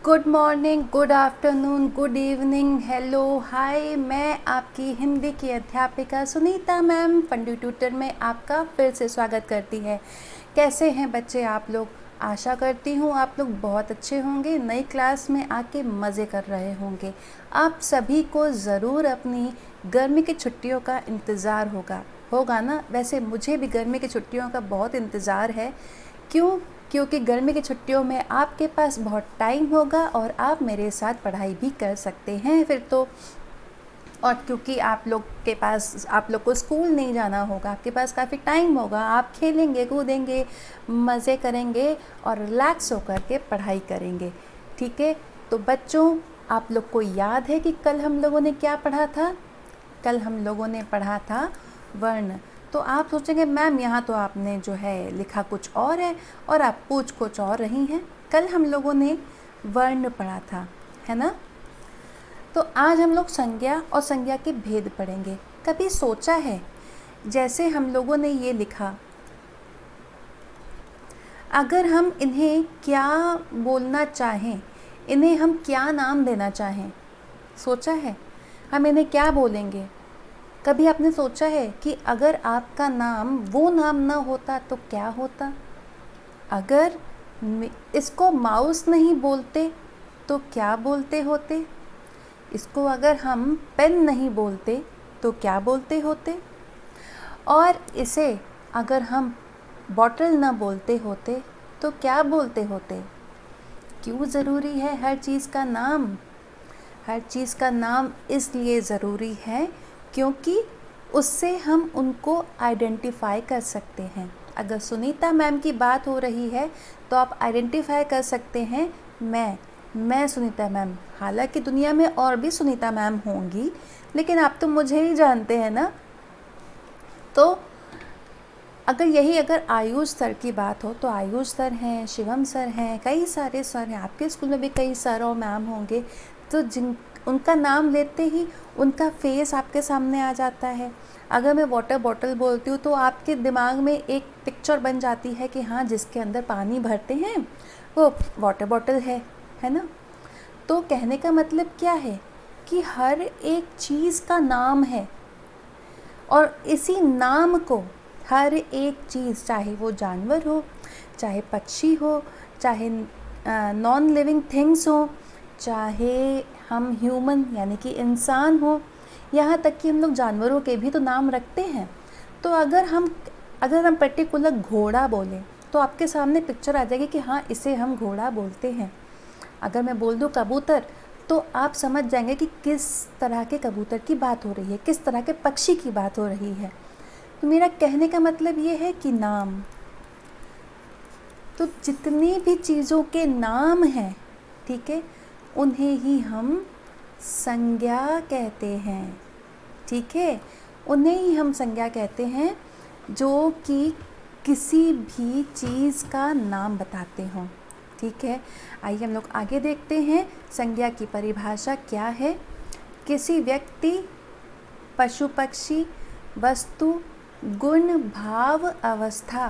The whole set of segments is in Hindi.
Good morning, good afternoon, good evening, hello, hi. मैं आपकी हिंदी की अध्यापिका सुनीता मैम फंडी ट्यूटर में आपका फिर से स्वागत करती है। कैसे हैं बच्चे आप लोग? आशा करती हूँ आप लोग बहुत अच्छे होंगे, नई क्लास में आके मज़े कर रहे होंगे। आप सभी को ज़रूर अपनी गर्मी की छुट्टियों का इंतज़ार होगा ना। वैसे मुझे भी गर्मी की छुट्टियों का बहुत इंतज़ार है। क्योंकि गर्मी की छुट्टियों में आपके पास बहुत टाइम होगा और आप मेरे साथ पढ़ाई भी कर सकते हैं फिर तो। और क्योंकि आप लोग को स्कूल नहीं जाना होगा, आपके पास काफ़ी टाइम होगा, आप खेलेंगे, कूदेंगे, मज़े करेंगे और रिलैक्स होकर के पढ़ाई करेंगे। ठीक है, तो बच्चों, आप लोग को याद है कि कल हम लोगों ने क्या पढ़ा था? कल हम लोगों ने पढ़ा था वर्ण। तो आप सोचेंगे मैम यहाँ तो आपने जो है लिखा कुछ और है और आप पूछ कुछ और रही हैं। कल हम लोगों ने वर्ण पढ़ा था, है ना? तो आज हम लोग संज्ञा और संज्ञा के भेद पढ़ेंगे। कभी सोचा है जैसे हम लोगों ने ये लिखा, अगर हम इन्हें क्या बोलना चाहें, इन्हें हम क्या नाम देना चाहें? सोचा है हम इन्हें क्या बोलेंगे? कभी आपने सोचा है कि अगर आपका नाम वो नाम ना होता तो क्या होता? अगर इसको माउस नहीं बोलते तो क्या बोलते होते? इसको अगर हम पेन नहीं बोलते तो क्या बोलते होते? और इसे अगर हम बॉटल ना बोलते होते तो क्या बोलते होते? क्यों ज़रूरी है हर चीज़ का नाम? हर चीज़ का नाम इसलिए ज़रूरी है क्योंकि उससे हम उनको आइडेंटिफाई कर सकते हैं। अगर सुनीता मैम की बात हो रही है तो आप आइडेंटिफाई कर सकते हैं मैं सुनीता मैम। हालांकि दुनिया में और भी सुनीता मैम होंगी, लेकिन आप तो मुझे ही जानते हैं ना। तो अगर आयुष सर की बात हो तो आयुष सर हैं, शिवम सर हैं, कई सारे सर हैं। आपके स्कूल में भी कई सर और मैम होंगे, तो उनका नाम लेते ही उनका फेस आपके सामने आ जाता है। अगर मैं वाटर बॉटल बोलती हूँ तो आपके दिमाग में एक पिक्चर बन जाती है कि हाँ, जिसके अंदर पानी भरते हैं वो वाटर बॉटल है ना? तो कहने का मतलब क्या है कि हर एक चीज़ का नाम है और इसी नाम को हर एक चीज़, चाहे वो जानवर हो, चाहे पक्षी हो, चाहे नॉन लिविंग थिंग्स हो, चाहे हम ह्यूमन यानी कि इंसान हो, यहाँ तक कि हम लोग जानवरों के भी तो नाम रखते हैं। तो अगर हम पर्टिकुलर घोड़ा बोलें तो आपके सामने पिक्चर आ जाएगी कि हाँ, इसे हम घोड़ा बोलते हैं। अगर मैं बोल दूँ कबूतर तो आप समझ जाएंगे कि किस तरह के कबूतर की बात हो रही है, किस तरह के पक्षी की बात हो रही है। तो मेरा कहने का मतलब ये है कि नाम, तो जितनी भी चीज़ों के नाम हैं, ठीक है, उन्हें ही हम संज्ञा कहते हैं। ठीक है, उन्हें ही हम संज्ञा कहते हैं जो कि किसी भी चीज़ का नाम बताते हों। ठीक है, आइए हम लोग आगे देखते हैं संज्ञा की परिभाषा क्या है। किसी व्यक्ति, पशु पक्षी, वस्तु, गुण, भाव, अवस्था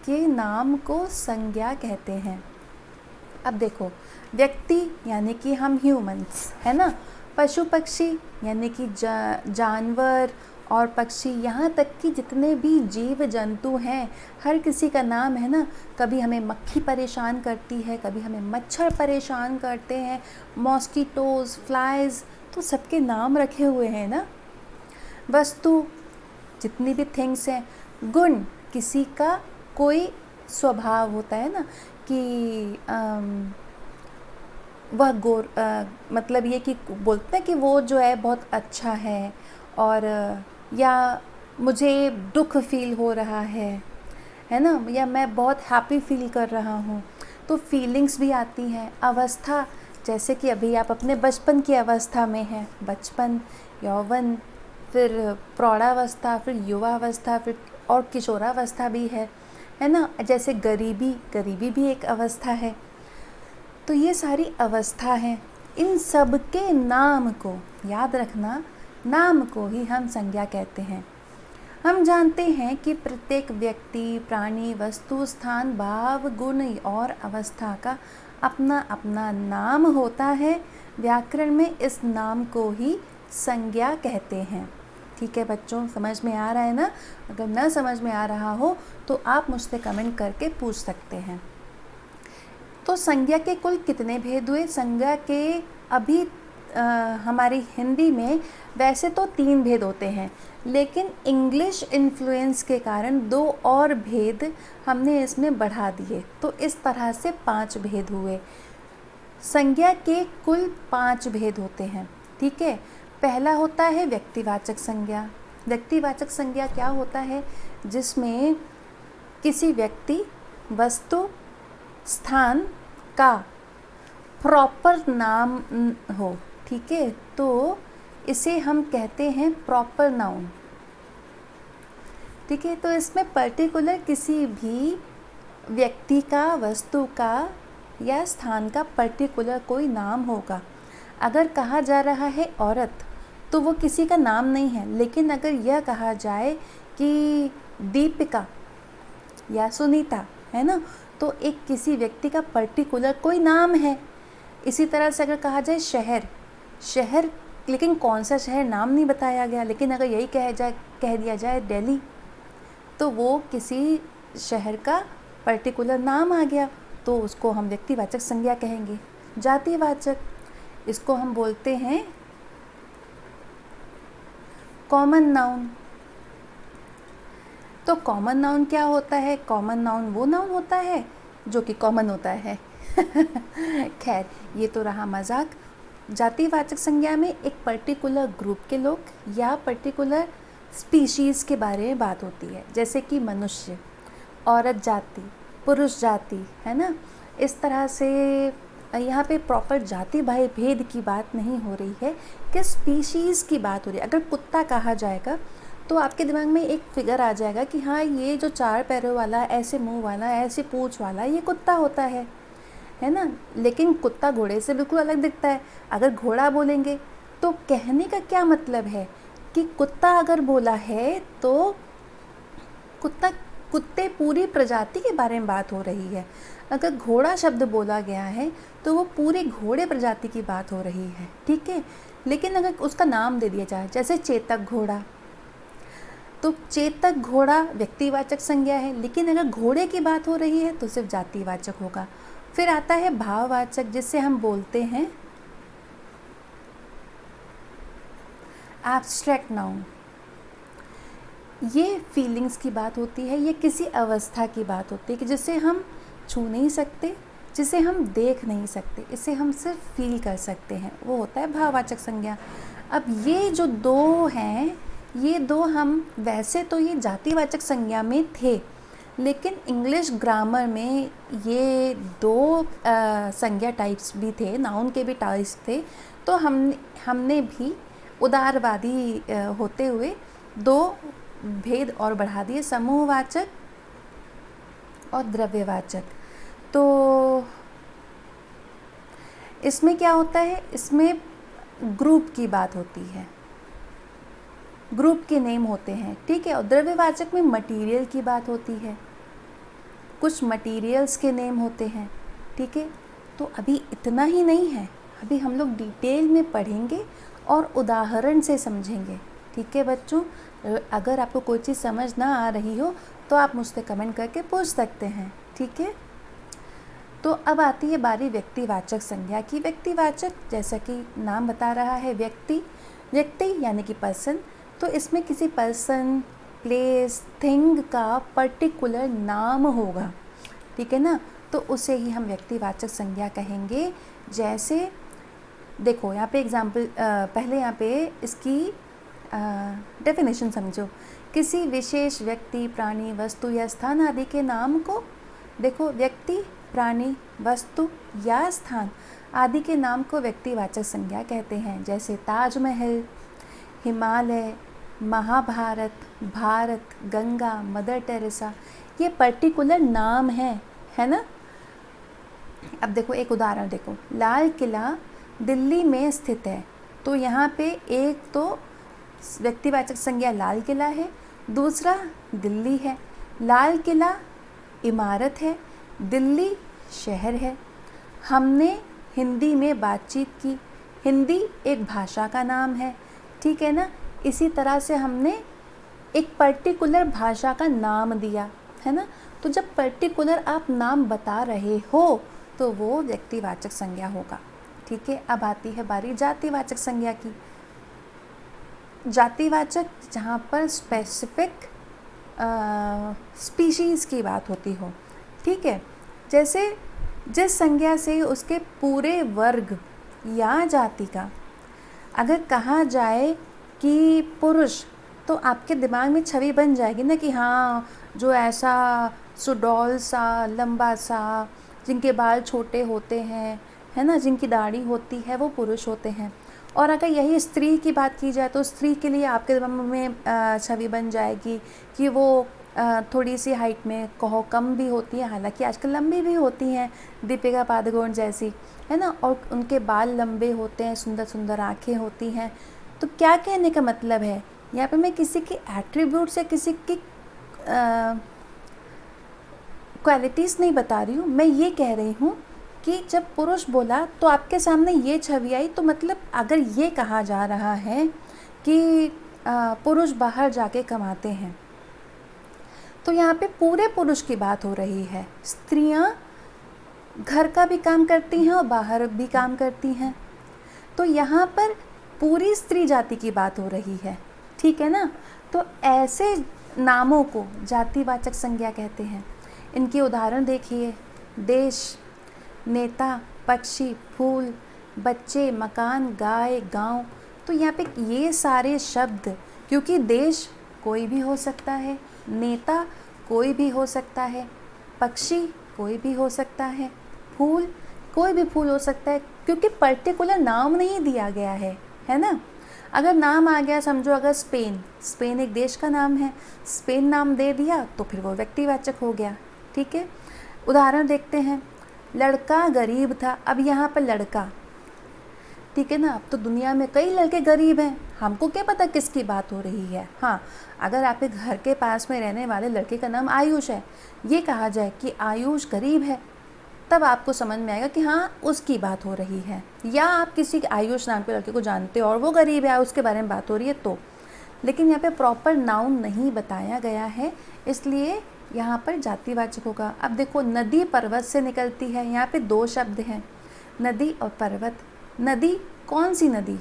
के नाम को संज्ञा कहते हैं। अब देखो, व्यक्ति यानी कि हम ह्यूमंस, है ना? पशु पक्षी यानी कि जानवर और पक्षी, यहाँ तक कि जितने भी जीव जंतु हैं, हर किसी का नाम है ना। कभी हमें मक्खी परेशान करती है, कभी हमें मच्छर परेशान करते हैं, मॉस्किटोज़, फ्लाइज़, तो सबके नाम रखे हुए हैं ना। वस्तु, जितनी भी थिंग्स हैं। गुण, किसी का कोई स्वभाव होता है ना कि वह मतलब ये कि बोलते हैं कि वो जो है बहुत अच्छा है, और या मुझे दुख फील हो रहा है ना, या मैं बहुत हैप्पी फील कर रहा हूँ, तो फीलिंग्स भी आती हैं। अवस्था, जैसे कि अभी आप अपने बचपन की अवस्था में हैं, बचपन, यौवन, फिर प्रौढ़ावस्था, फिर युवावस्था, फिर और किशोरावस्था भी है ना। जैसे गरीबी भी एक अवस्था है। तो ये सारी अवस्था हैं, इन सब के नाम को याद रखना, नाम को ही हम संज्ञा कहते हैं। हम जानते हैं कि प्रत्येक व्यक्ति, प्राणी, वस्तु, स्थान, भाव, गुण और अवस्था का अपना अपना नाम होता है। व्याकरण में इस नाम को ही संज्ञा कहते हैं। ठीक है बच्चों, समझ में आ रहा है ना? अगर न समझ में आ रहा हो तो आप मुझसे कमेंट करके पूछ सकते हैं। तो संज्ञा के कुल कितने भेद हुए? संज्ञा के अभी हमारी हिंदी में वैसे तो 3 भेद होते हैं, लेकिन इंग्लिश इन्फ्लुएंस के कारण 2 और भेद हमने इसमें बढ़ा दिए, तो इस तरह से 5 भेद हुए। संज्ञा के कुल 5 भेद होते हैं। ठीक है, पहला होता है व्यक्तिवाचक संज्ञा। व्यक्तिवाचक संज्ञा क्या होता है? जिसमें किसी व्यक्ति, वस्तु, स्थान का प्रॉपर नाम हो। ठीक है, तो इसे हम कहते हैं प्रॉपर नाउन। ठीक है, तो इसमें पर्टिकुलर किसी भी व्यक्ति का, वस्तु का या स्थान का पर्टिकुलर कोई नाम होगा। अगर कहा जा रहा है औरत, तो वो किसी का नाम नहीं है, लेकिन अगर यह कहा जाए कि दीपिका या सुनीता, है ना, तो एक किसी व्यक्ति का पर्टिकुलर कोई नाम है। इसी तरह से अगर कहा जाए शहर, शहर, लेकिन कौन सा शहर नाम नहीं बताया गया, लेकिन अगर यही कह दिया जाए दिल्ली, तो वो किसी शहर का पर्टिकुलर नाम आ गया, तो उसको हम व्यक्तिवाचक संज्ञा कहेंगे। जातिवाचक, इसको हम बोलते हैं कॉमन नाउन। तो कॉमन नाउन क्या होता है? कॉमन नाउन वो नाउन होता है जो कि कॉमन होता है। खैर, ये तो रहा मजाक। जातिवाचक संज्ञा में एक पर्टिकुलर ग्रुप के लोग या पर्टिकुलर स्पीशीज़ के बारे में बात होती है, जैसे कि मनुष्य, औरत जाति, पुरुष जाति, है ना। इस तरह से यहाँ पे प्रॉपर जाति भाई भेद की बात नहीं हो रही है, कि स्पीशीज़ की बात हो रही है। अगर कुत्ता कहा जाएगा तो आपके दिमाग में एक फिगर आ जाएगा कि हाँ, ये जो 4 पैरों वाला, ऐसे मुंह वाला, ऐसे पूँछ वाला, ये कुत्ता होता है ना। लेकिन कुत्ता घोड़े से बिल्कुल अलग दिखता है। अगर घोड़ा बोलेंगे तो कहने का क्या मतलब है कि कुत्ता अगर बोला है तो कुत्ते पूरी प्रजाति के बारे में बात हो रही है। अगर घोड़ा शब्द बोला गया है तो वो पूरे घोड़े प्रजाति की बात हो रही है। ठीक है, लेकिन अगर उसका नाम दे दिया जाए, जैसे चेतक घोड़ा, तो चेतक घोड़ा व्यक्तिवाचक संज्ञा है, लेकिन अगर घोड़े की बात हो रही है तो सिर्फ जातिवाचक होगा। फिर आता है भाववाचक, जिससे हम बोलते हैं एब्स्ट्रैक्ट नाउन। ये फीलिंग्स की बात होती है, ये किसी अवस्था की बात होती है कि जिसे हम छू नहीं सकते, जिसे हम देख नहीं सकते, इसे हम सिर्फ फील कर सकते हैं, वो होता है भाववाचक संज्ञा। अब ये जो 2 हैं, ये 2 हम वैसे तो ये जातिवाचक संज्ञा में थे, लेकिन इंग्लिश ग्रामर में ये 2 संज्ञा टाइप्स भी थे, नाउन के भी टाइप्स थे। तो हमने भी उदारवादी होते हुए 2 भेद और बढ़ा दिए, समूहवाचक और द्रव्यवाचक। तो इसमें क्या होता है? इसमें ग्रुप की बात होती है, ग्रुप के नेम होते हैं। ठीक है, और द्रव्यवाचक में मटेरियल की बात होती है, कुछ मटेरियल्स के नेम होते हैं। ठीक है, तो अभी इतना ही नहीं है, अभी हम लोग डिटेल में पढ़ेंगे और उदाहरण से समझेंगे। ठीक है बच्चों, अगर आपको कोई चीज़ समझ ना आ रही हो तो आप मुझसे कमेंट करके पूछ सकते हैं। ठीक है, तो अब आती है बारी व्यक्तिवाचक संज्ञा की। व्यक्तिवाचक, जैसा कि नाम बता रहा है, व्यक्ति यानी कि पर्सन। तो इसमें किसी पर्सन, प्लेस, थिंग का पर्टिकुलर नाम होगा। ठीक है ना, तो उसे ही हम व्यक्तिवाचक संज्ञा कहेंगे। जैसे देखो यहाँ पे एग्जाम्पल, पहले यहाँ पे इसकी डेफिनेशन समझो। किसी विशेष व्यक्ति, प्राणी, वस्तु या स्थान आदि के नाम को, देखो व्यक्ति, प्राणी, वस्तु या स्थान आदि के नाम को व्यक्तिवाचक संज्ञा कहते हैं। जैसे ताजमहल, हिमालय, महाभारत, भारत, गंगा, मदर टेरेसा, ये पर्टिकुलर नाम है ना। अब देखो एक उदाहरण देखो, लाल किला दिल्ली में स्थित है, तो यहाँ पे एक तो व्यक्तिवाचक संज्ञा लाल किला है, दूसरा दिल्ली है, लाल किला इमारत है, दिल्ली शहर है। हमने हिंदी में बातचीत की, हिंदी एक भाषा का नाम है, ठीक है ना। इसी तरह से हमने एक पर्टिकुलर भाषा का नाम दिया, है ना। तो जब पर्टिकुलर आप नाम बता रहे हो तो वो व्यक्तिवाचक संज्ञा होगा, ठीक है। अब आती है बारी जातिवाचक संज्ञा की। जातिवाचक जहाँ पर स्पेसिफिक स्पीशीज़ की बात होती हो, ठीक है। जैसे जिस संज्ञा से उसके पूरे वर्ग या जाति का अगर कहा जाए कि पुरुष, तो आपके दिमाग में छवि बन जाएगी ना कि हाँ, जो ऐसा सुडौल सा, लंबा सा, जिनके बाल छोटे होते हैं, है ना, जिनकी दाढ़ी होती है, वो पुरुष होते हैं। और अगर यही स्त्री की बात की जाए तो स्त्री के लिए आपके दिमाग में छवि बन जाएगी कि वो थोड़ी सी हाइट में कहो कम भी होती है, हालांकि आजकल लंबी भी होती हैं, दीपिका पादुकोण जैसी, है ना, और उनके बाल लंबे होते हैं, सुंदर सुंदर आँखें होती हैं। तो क्या कहने का मतलब है, यहाँ पे मैं किसी की एट्रीब्यूट्स या किसी की क्वालिटीज़ नहीं बता रही हूँ, मैं ये कह रही हूँ कि जब पुरुष बोला तो आपके सामने ये छवि आई, तो मतलब अगर ये कहा जा रहा है कि पुरुष बाहर जाके कमाते हैं, तो यहाँ पे पूरे पुरुष की बात हो रही है। स्त्रियाँ घर का भी काम करती हैं और बाहर भी काम करती हैं, तो यहाँ पर पूरी स्त्री जाति की बात हो रही है, ठीक है ना। तो ऐसे नामों को जातिवाचक संज्ञा कहते हैं। इनके उदाहरण देखिए, देश, नेता, पक्षी, फूल, बच्चे, मकान, गाय, गांव। तो यहाँ पे ये सारे शब्द, क्योंकि देश कोई भी हो सकता है, नेता कोई भी हो सकता है, पक्षी कोई भी हो सकता है, फूल कोई भी फूल हो सकता है, क्योंकि पर्टिकुलर नाम नहीं दिया गया है ना। अगर नाम आ गया, समझो अगर स्पेन एक देश का नाम है, स्पेन नाम दे दिया तो फिर वो व्यक्तिवाचक हो गया, ठीक है। उदाहरण देखते हैं, लड़का गरीब था। अब यहाँ पर लड़का, ठीक है ना, अब तो दुनिया में कई लड़के गरीब हैं, हमको क्या पता किसकी बात हो रही है। हाँ, अगर आपके घर के पास में रहने वाले लड़के का नाम आयुष है, ये कहा जाए कि आयुष गरीब है, तब आपको समझ में आएगा कि हाँ, उसकी बात हो रही है। या आप किसी आयुष नाम के लड़के को जानते हो और वो गरीब है, उसके बारे में बात हो रही है तो। लेकिन यहाँ पे प्रॉपर नाउन नहीं बताया गया है, इसलिए यहाँ पर जातिवाचक होगा। अब देखो, नदी पर्वत से निकलती है, यहाँ पे दो शब्द हैं, नदी और पर्वत। नदी कौन सी नदी,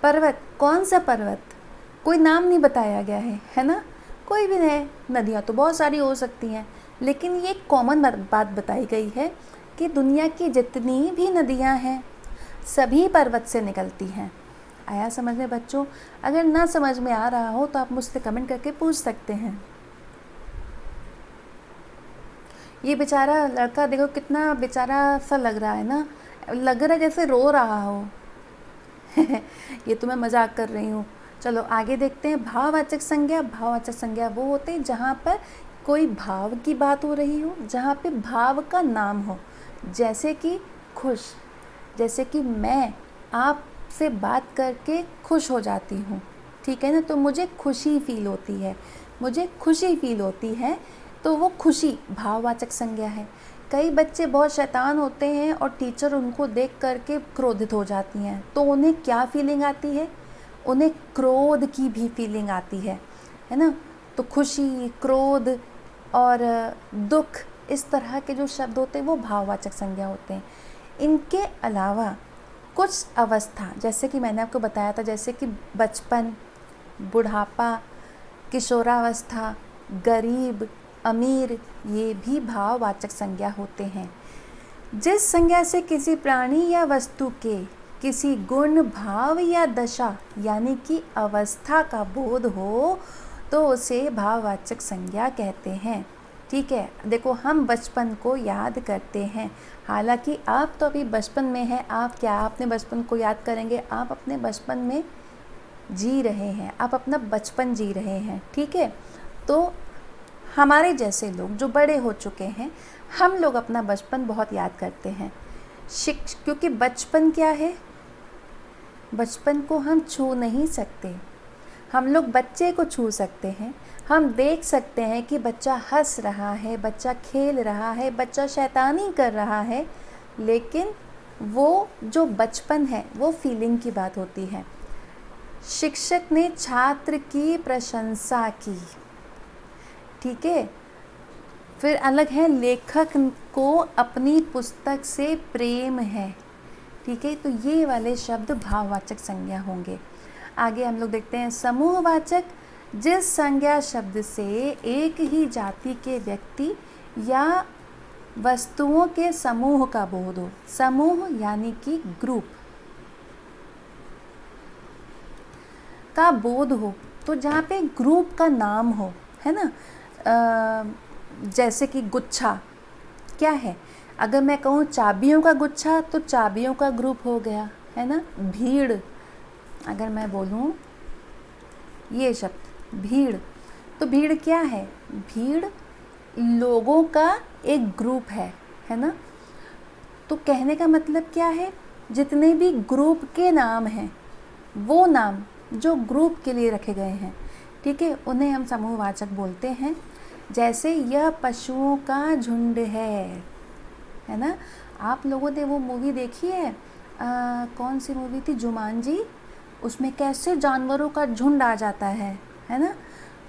पर्वत कौन सा पर्वत, कोई नाम नहीं बताया गया है ना। कोई भी है, नदियाँ तो बहुत सारी हो सकती हैं, लेकिन ये कॉमन बात बताई गई है कि दुनिया की जितनी भी नदियाँ हैं सभी पर्वत से निकलती हैं। आया समझ में बच्चों? अगर ना समझ में आ रहा हो तो आप मुझसे कमेंट करके पूछ सकते हैं। ये बेचारा लड़का देखो कितना बेचारा सा लग रहा है ना, लग रहा है जैसे रो रहा हो। ये तो मैं मजाक कर रही हूँ। चलो आगे देखते हैं, भाववाचक संज्ञा। भाववाचक संज्ञा वो होते हैं जहाँ पर कोई भाव की बात हो रही हो, जहाँ पे भाव का नाम हो, जैसे कि खुश, जैसे कि मैं आपसे बात करके खुश हो जाती हूँ, ठीक है ना, तो मुझे खुशी फील होती है, मुझे खुशी फील होती है, तो वो खुशी भाववाचक संज्ञा है। कई बच्चे बहुत शैतान होते हैं और टीचर उनको देख करके क्रोधित हो जाती हैं, तो उन्हें क्या फीलिंग आती है, उन्हें क्रोध की भी फीलिंग आती है ना। तो खुशी, क्रोध और दुख, इस तरह के जो शब्द होते हैं वो भाववाचक संज्ञा होते हैं। इनके अलावा कुछ अवस्था, जैसे कि मैंने आपको बताया था, जैसे कि बचपन, बुढ़ापा, किशोरावस्था, गरीब, अमीर, ये भी भाववाचक संज्ञा होते हैं। जिस संज्ञा से किसी प्राणी या वस्तु के किसी गुण, भाव या दशा यानी कि अवस्था का बोध हो तो उसे भाववाचक संज्ञा कहते हैं, ठीक है। देखो, हम बचपन को याद करते हैं, हालांकि आप तो अभी बचपन में हैं, आप क्या अपने बचपन को याद करेंगे, आप अपने बचपन में जी रहे हैं, आप अपना बचपन जी रहे हैं, ठीक है। तो हमारे जैसे लोग जो बड़े हो चुके हैं, हम लोग अपना बचपन बहुत याद करते हैं, क्योंकि बचपन क्या है, बचपन को हम छू नहीं सकते, हम लोग बच्चे को छू सकते हैं, हम देख सकते हैं कि बच्चा हंस रहा है, बच्चा खेल रहा है, बच्चा शैतानी कर रहा है, लेकिन वो जो बचपन है वो फीलिंग की बात होती है। शिक्षक ने छात्र की प्रशंसा की, ठीक है। फिर अलग है, लेखक को अपनी पुस्तक से प्रेम है, ठीक है। तो ये वाले शब्द भाववाचक संज्ञा होंगे। आगे हम लोग देखते हैं समूहवाचक, जिस संज्ञा शब्द से एक ही जाति के व्यक्ति या वस्तुओं के समूह का बोध हो। समूह यानी कि ग्रुप का बोध हो, तो जहाँ पे ग्रुप का नाम हो, है ना। जैसे कि गुच्छा क्या है, अगर मैं कहूँ चाबियों का गुच्छा तो चाबियों का ग्रुप हो गया, है ना। भीड़, अगर मैं बोलूँ ये शब्द भीड़, तो भीड़ क्या है, भीड़ लोगों का एक ग्रुप है ना। तो कहने का मतलब क्या है, जितने भी ग्रुप के नाम हैं वो नाम जो ग्रुप के लिए रखे गए हैं, ठीक है, उन्हें हम समूहवाचक बोलते हैं। जैसे यह पशुओं का झुंड है ना। आप लोगों ने वो मूवी देखी है, कौन सी मूवी थी, जुमांजी, उसमें कैसे जानवरों का झुंड आ जाता है ना।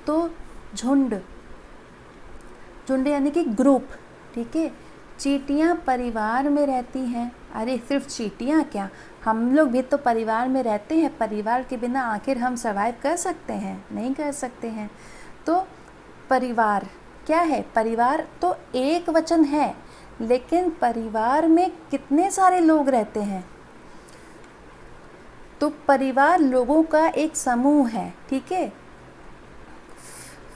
तो झुंड, झुंड यानी कि ग्रुप, ठीक है। चींटियाँ परिवार में रहती हैं, अरे सिर्फ चींटियाँ क्या, हम लोग भी तो परिवार में रहते हैं। परिवार के बिना आखिर हम सर्वाइव कर सकते हैं, नहीं कर सकते हैं। तो परिवार क्या है, परिवार तो एक वचन है, लेकिन परिवार में कितने सारे लोग रहते हैं, तो परिवार लोगों का एक समूह है, ठीक है।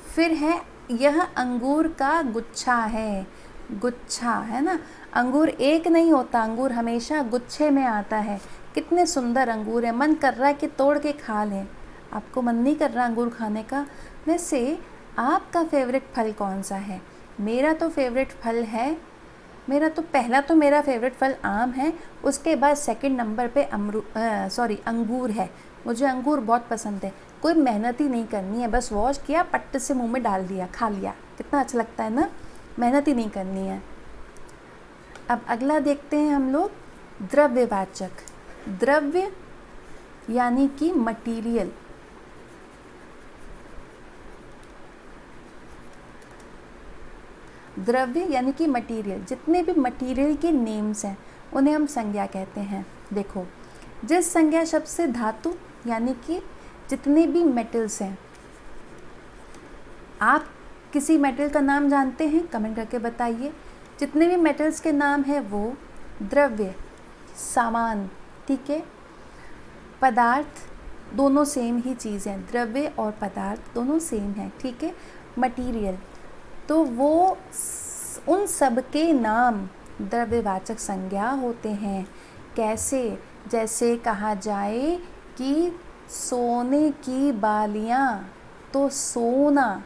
फिर है यह अंगूर का गुच्छा है, गुच्छा है ना। अंगूर एक नहीं होता, अंगूर हमेशा गुच्छे में आता है। कितने सुंदर अंगूर है, मन कर रहा है कि तोड़ के खा लें। आपको मन नहीं कर रहा अंगूर खाने का। वैसे आपका फेवरेट फल कौन सा है? मेरा तो फेवरेट फल है, मेरा फेवरेट फल आम है, उसके बाद सेकंड नंबर पे अंगूर है। मुझे अंगूर बहुत पसंद है। कोई मेहनत ही नहीं करनी है, बस वॉश किया, पट्ट से मुंह में डाल दिया, खा लिया, कितना अच्छा लगता है ना, मेहनत ही नहीं करनी है। अब अगला देखते हैं हम लोग द्रव्यवाचक। द्रव्य यानी कि मटीरियल, द्रव्य यानी कि मटीरियल, जितने भी मटीरियल के नेम्स हैं उन्हें हम संज्ञा कहते हैं। देखो, जिस संज्ञा शब्द से धातु यानी कि जितने भी मेटल्स हैं, आप किसी मेटल का नाम जानते हैं, कमेंट करके बताइए। जितने भी मेटल्स के नाम हैं वो द्रव्य, सामान, ठीक है। पदार्थ, दोनों सेम ही चीज़ हैं, द्रव्य और पदार्थ दोनों सेम हैं, ठीक है। मटीरियल, तो वो उन सब के नाम द्रव्यवाचक संज्ञा होते हैं। कैसे? जैसे कहा जाए कि सोने की बालियाँ, तो सोना,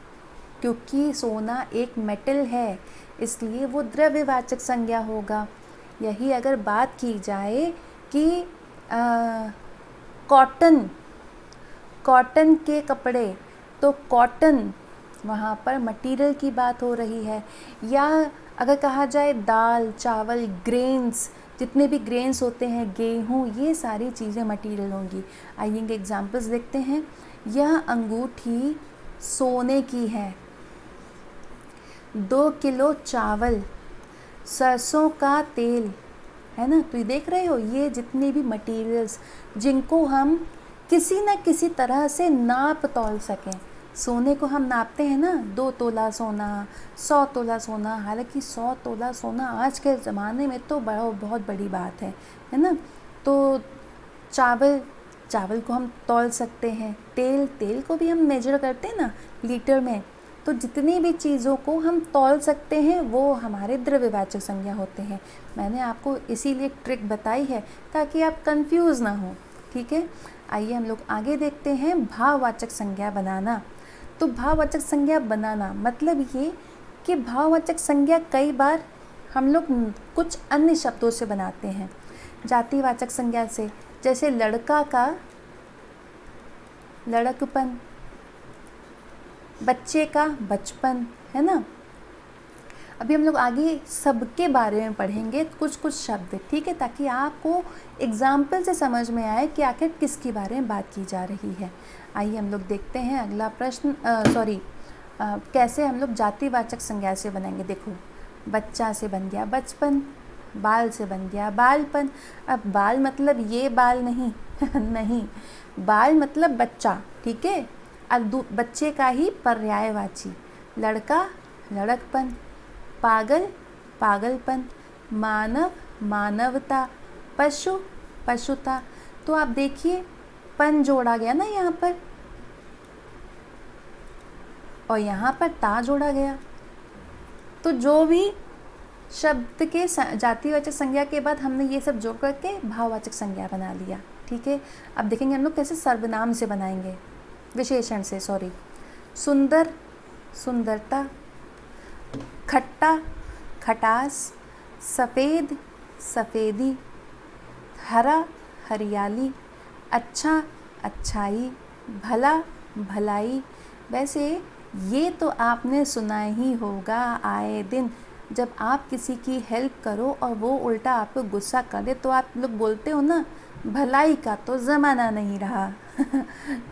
क्योंकि सोना एक मेटल है इसलिए वो द्रव्यवाचक संज्ञा होगा। यही अगर बात की जाए कि कॉटन के कपड़े, तो कॉटन, वहाँ पर मटीरियल की बात हो रही है। या अगर कहा जाए दाल, चावल, ग्रेन्स, जितने भी ग्रेन्स होते हैं, गेहूँ, ये सारी चीज़ें मटीरियल होंगी। आइए इनके एग्जाम्पल्स देखते हैं। यह अंगूठी सोने की है, 2 किलो चावल, सरसों का तेल, है ना। तो ये देख रहे हो, ये जितने भी मटेरियल्स जिनको हम किसी न किसी तरह से नाप तौल सकें। सोने को हम नापते हैं ना, 2 तोला सोना, 100 तोला सोना। हालांकि 100 तोला सोना आज के ज़माने में तो बहुत बड़ी बात है ना। तो चावल को हम तौल सकते हैं, तेल को भी हम मेजर करते हैं ना लीटर में। तो जितनी भी चीज़ों को हम तौल सकते हैं वो हमारे द्रव्यवाचक संज्ञा होते हैं। मैंने आपको इसीलिए ट्रिक बताई है ताकि आप कंफ्यूज ना हो, ठीक है। आइए हम लोग आगे देखते हैं भाववाचक संज्ञा बनाना। तो भाववाचक संज्ञा बनाना मतलब ये कि भाववाचक संज्ञा कई बार हम लोग कुछ अन्य शब्दों से बनाते हैं। जातिवाचक संज्ञा से, जैसे लड़का का लड़कपन, बच्चे का बचपन, है ना। अभी हम लोग आगे सबके बारे में पढ़ेंगे कुछ कुछ शब्द, ठीक है, ताकि आपको एग्जाम्पल से समझ में आए कि आखिर किसके बारे में बात की जा रही है। आइए हम लोग देखते हैं अगला प्रश्न। कैसे हम लोग जातिवाचक संज्ञा से बनाएंगे। देखो, बच्चा से बन गया बचपन, बाल से बन गया बालपन। अब बाल मतलब ये बाल नहीं नहीं, बाल मतलब बच्चा, ठीक है। अब बच्चे का ही पर्यायवाची, लड़का लड़कपन, पागल पागलपन, मानव मानवता, पशु पशुता। तो आप देखिए पन जोड़ा गया ना यहाँ पर, और यहाँ पर ता जोड़ा गया। तो जो भी शब्द के जातिवाचक संज्ञा के बाद हमने ये सब जोड़ करके भाववाचक संज्ञा बना लिया, ठीक है। अब देखेंगे हम लोग कैसे सर्वनाम से बनाएंगे, विशेषण से, सॉरी। सुंदर सुंदरता, खट्टा खटास, सफ़ेद सफ़ेदी, हरा हरियाली, अच्छा अच्छाई, भला भलाई। वैसे ये तो आपने सुना ही होगा आए दिन, जब आप किसी की हेल्प करो और वो उल्टा आपको गुस्सा कर दे तो आप लोग बोलते हो ना, भलाई का तो ज़माना नहीं रहा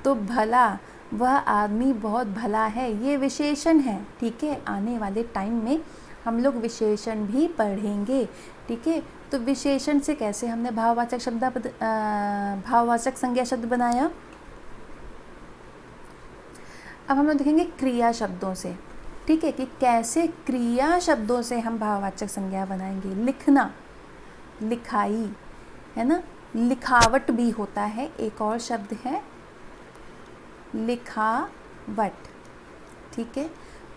तो भला, वह आदमी बहुत भला है, ये विशेषण है, ठीक है। आने वाले टाइम में हम लोग विशेषण भी पढ़ेंगे, ठीक है। तो विशेषण से कैसे हमने भाववाचक संज्ञा शब्द बनाया। अब हम लोग देखेंगे क्रिया शब्दों से, ठीक है, कि कैसे क्रिया शब्दों से हम भाववाचक संज्ञा बनाएंगे। लिखना, लिखाई, है ना। लिखावट भी होता है, एक और शब्द है लिखावट, ठीक है।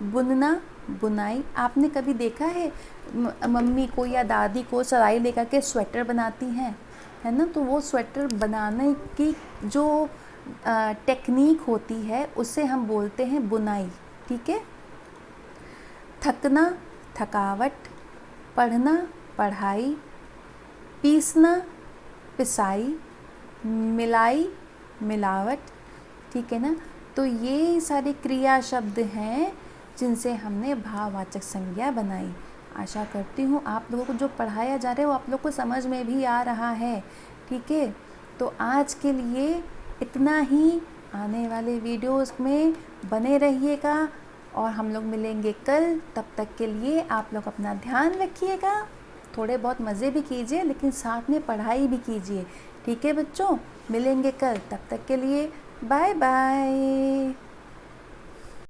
बुनना बुनाई। आपने कभी देखा है मम्मी को या दादी को सिलाई लेकर के स्वेटर बनाती हैं, है ना। तो वो स्वेटर बनाने की जो टेक्निक होती है उसे हम बोलते हैं बुनाई, ठीक है। थकना थकावट, पढ़ना पढ़ाई, पीसना पिसाई, मिलाई मिलावट, ठीक है ना। तो ये सारे क्रिया शब्द हैं जिनसे हमने भाववाचक संज्ञा बनाई। आशा करती हूँ आप लोगों को जो पढ़ाया जा रहा है वो आप लोग को समझ में भी आ रहा है, ठीक है। तो आज के लिए इतना ही। आने वाले वीडियोस में बने रहिएगा और हम लोग मिलेंगे कल। तब तक के लिए आप लोग अपना ध्यान रखिएगा, थोड़े बहुत मज़े भी कीजिए लेकिन साथ में पढ़ाई भी कीजिए, ठीक है बच्चों। मिलेंगे कल, तब तक के लिए बाय बाय।